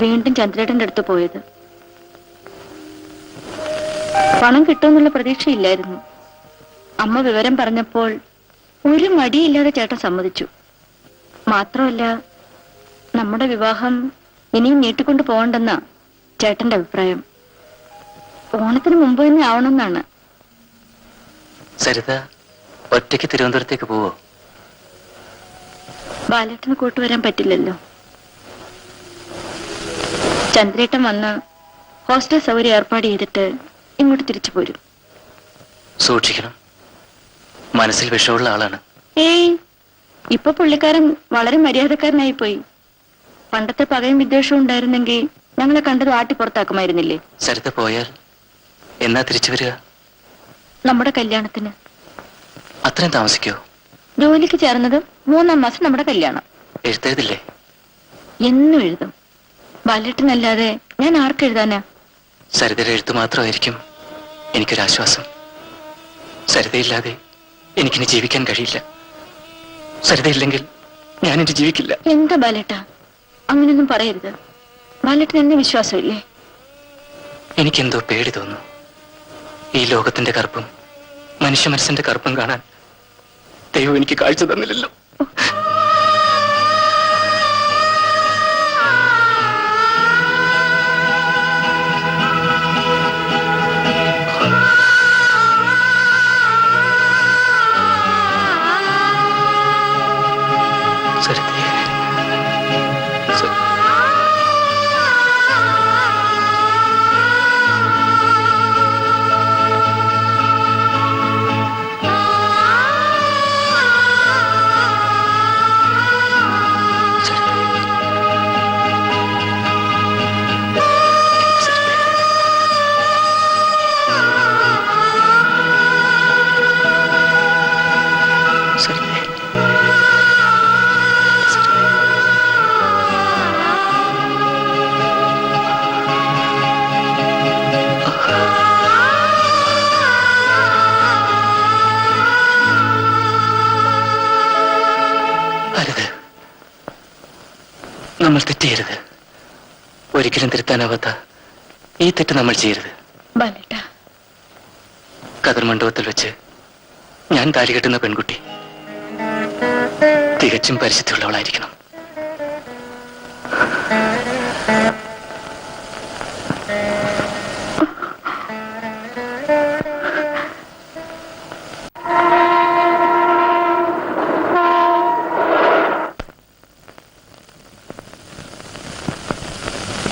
വീണ്ടും ചന്ദ്രേട്ടന്റെ അടുത്ത് പോയത്. പണം കിട്ടുമെന്നുള്ള പ്രതീക്ഷയില്ലായിരുന്നു. അമ്മ വിവരം പറഞ്ഞപ്പോൾ ഒരു മടിയില്ലാതെ ചേട്ടൻ സമ്മതിച്ചു. മാത്രമല്ല, നമ്മുടെ വിവാഹം ഇനിയും നീട്ടിക്കൊണ്ടു പോകണ്ടെന്നാ ചേട്ടന്റെ അഭിപ്രായം. ഓണത്തിന് മുമ്പ് തന്നെ ആവണമെന്നാണ്. സരിത ഒറ്റയ്ക്ക് തിരുവനന്തപുരത്തേക്ക് പോവോ? ബാലേട്ടന് കൂട്ടുവരാൻ പറ്റില്ലല്ലോ. ചന്ദ്രേട്ടൻ വന്ന് ഹോസ്റ്റൽ സൗകര്യം ഏർപ്പാട് ചെയ്തിട്ട് ഇങ്ങോട്ട് തിരിച്ചു പോരും. സൂക്ഷിക്കണം, മനസ്സിൽ വിഷമുള്ള ആളാണ്. ഏയ്, ഇപ്പൊ പുള്ളിക്കാരൻ വളരെ മര്യാദക്കാരനായി പോയി. പണ്ടത്തെ പകയും വിദ്വേഷവും ഉണ്ടായിരുന്നെങ്കിൽ ഞങ്ങളെ കണ്ടത് ആട്ടി പുറത്താക്കുമായിരുന്നില്ലേ? സരിത പോയാൽ എന്നാ തിരിച്ചു വരിക? നമ്മുടെ കല്യാണത്തിന്. അത്രയും താമസിക്കോ? ജോലിക്ക് ചേർന്നത് 3-ാം മാസം നമ്മുടെ കല്യാണം. എഴുത്തെഴുതില്ലേ? എന്നും എഴുതും. ബാലേട്ടനല്ലാതെ ഞാൻ ആർക്കെഴുതാനാ? സരിതയുടെ എഴുത്ത് മാത്രമായിരിക്കും എനിക്കൊരാശ്വാസം. സരിതയില്ലാതെ എനിക്കിനി ജീവിക്കാൻ കഴിയില്ല. സരിതയില്ലെങ്കിൽ ഞാനിനി ജീവിക്കില്ല. എന്താ ബാലേട്ട, അങ്ങനെയൊന്നും പറയരുത്. ബാലേട്ടൻ എന്നെ വിശ്വാസമില്ലേ? എനിക്കെന്തോ പേടി തോന്നുന്നു. ഈ ലോകത്തിന്റെ കറുപ്പും മനുഷ്യ മനസ്സിന്റെ കറുപ്പും കാണാൻ ദൈവം എനിക്ക് കാഴ്ച തന്നില്ലല്ലോ. നമ്മൾ തെറ്റെയ്യരുത്. ഒരിക്കലും തിരുത്താനാവാത്ത ഈ തെറ്റ് നമ്മൾ ചെയ്യരുത്. കതിർ മണ്ഡപത്തിൽ വെച്ച് ഞാൻ താലി കെട്ടുന്ന പെൺകുട്ടി തികച്ചും പരിശുദ്ധിയുള്ളവളായിരിക്കണം.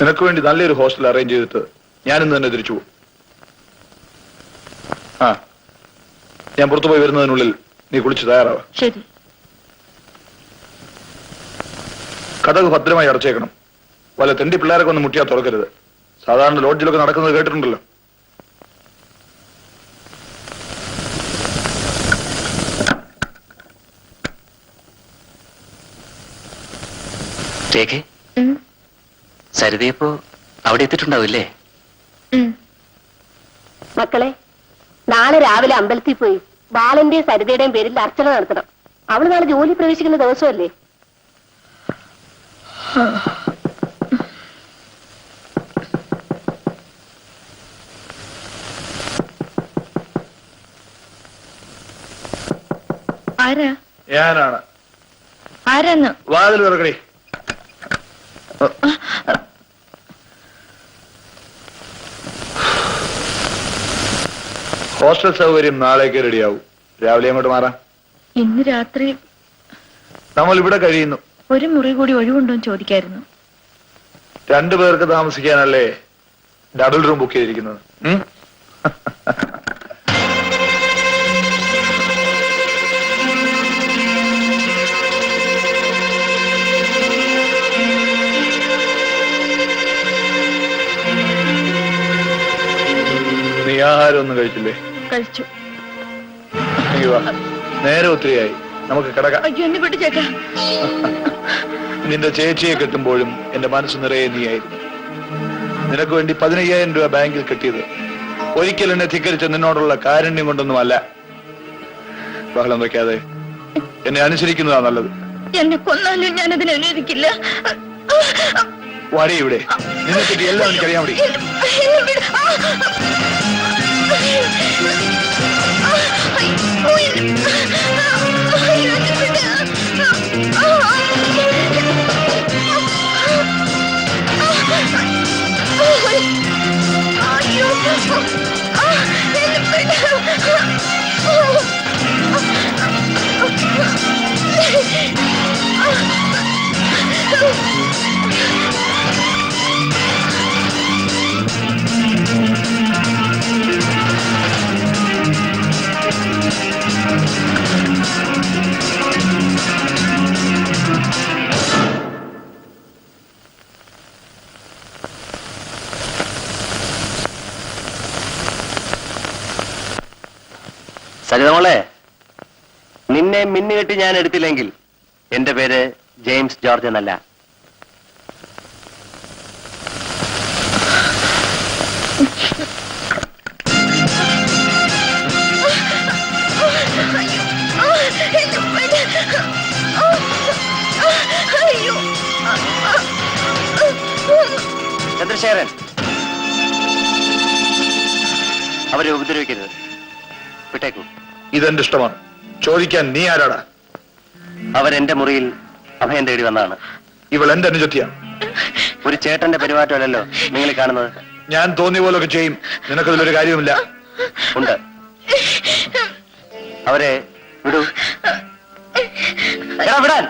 നിനക്ക് വേണ്ടി നല്ലൊരു ഹോസ്റ്റൽ അറേഞ്ച് ചെയ്തിട്ട് ഞാനിന്ന് തന്നെ തിരിച്ചു പോകും. ഞാൻ പുറത്തുപോയി വരുന്നതിനുള്ളിൽ നീ കുളിച്ച് തയ്യാറാവാ. ശരി. കഥക് ഭദ്രമായി അടച്ചേക്കണം. വല്ല തെണ്ടി പിള്ളേരൊക്കെ ഒന്ന് മുട്ടിയാ തുറക്കരുത്. സാധാരണ ലോഡ്ജിലൊക്കെ നടക്കുന്നത് കേട്ടിട്ടുണ്ടല്ലോ. സരിതയപ്പോ അവിടെ എത്തിയിട്ടുണ്ടാവില്ലേ? മക്കളെ, നാളെ രാവിലെ അമ്പലത്തിൽ പോയി ബാലന്റെയും സരിതയുടെയും പേരിൽ അർച്ചന നടത്തണം. അവള് നാളെ ജോലി പ്രവേശിക്കുന്ന ദിവസമല്ലേ? ആരാ? ഞാനാണ്. ആരാന്ന്? വാതിൽ തുറക്കണേ. ഹോസ്റ്റൽ സൗകര്യം നാളേക്ക് റെഡിയാവും. രാവിലെ അങ്ങോട്ട് മാറാം. ഇന്ന് രാത്രി നമ്മൾ ഇവിടെ കഴിയുന്നു. ഒരു മുറി കൂടി ഒഴിവുണ്ടോന്ന് ചോദിക്കായിരുന്നു. 2 പേർക്ക് താമസിക്കാനല്ലേ ഡബിൾ റൂം ബുക്ക് ചെയ്തിരിക്കുന്നത്. നീ ആഹാരം ഒന്നും കഴിച്ചില്ലേ? കഴിച്ചു. നേരെ ഒത്തിരിയായി, നമുക്ക് കിടക്കാം. നിന്റെ ചേച്ചിയെ കെട്ടുമ്പോഴും എന്റെ മനസ്സ് നിറയെ നീയായിരുന്നു. നിനക്ക് വേണ്ടി 15,000 രൂപ ബാങ്കിൽ കെട്ടിയത് ഒരിക്കൽ എന്നെ ധിക്കരിച്ച നിന്നോടുള്ള കാരുണ്യം കൊണ്ടൊന്നുമല്ല. ബഹളം വയ്ക്കാതെ എന്നെ അനുസരിക്കുന്നതാ നല്ലത്. എന്നെ കൊന്നാലും ഞാൻ അതിനെ അനുവദിക്കില്ല. വാടി ഇവിടെ. നിന്നെ പറ്റി എല്ലാം എനിക്കറിയാൻ വേണ്ടി. സരിതമോളെ, നിന്നെ മിന്നുകെട്ടി ഞാൻ എടുത്തില്ലെങ്കിൽ എന്റെ പേര് ജെയിംസ് ജോർജ് എന്നല്ല. ചന്ദ്രശേഖരൻ, അവരെ ഉപദ്രവിക്കരുത്. വിട്ടേക്കൂ. ഇതെന്റെ ഇഷ്ടമാണ്. ചോദിക്കാൻ നീ ആരാടാ? അവരെന്റെ മുറിയിൽ അഭയം തേടി വന്നതാണ്. ഇവൾ എന്റെ അനുജത്തിയാണ്. ഒരു ചേട്ടന്റെ പെരുമാറ്റമല്ലല്ലോ നിങ്ങൾ കാണുന്നത്. ഞാൻ തോന്നിയ പോലൊക്കെ ചെയ്യും. നിനക്കതിലൊരു കാര്യവുമില്ല. ഉണ്ട്. അവരെ വിടൂ. എടാ, വിടാൻ.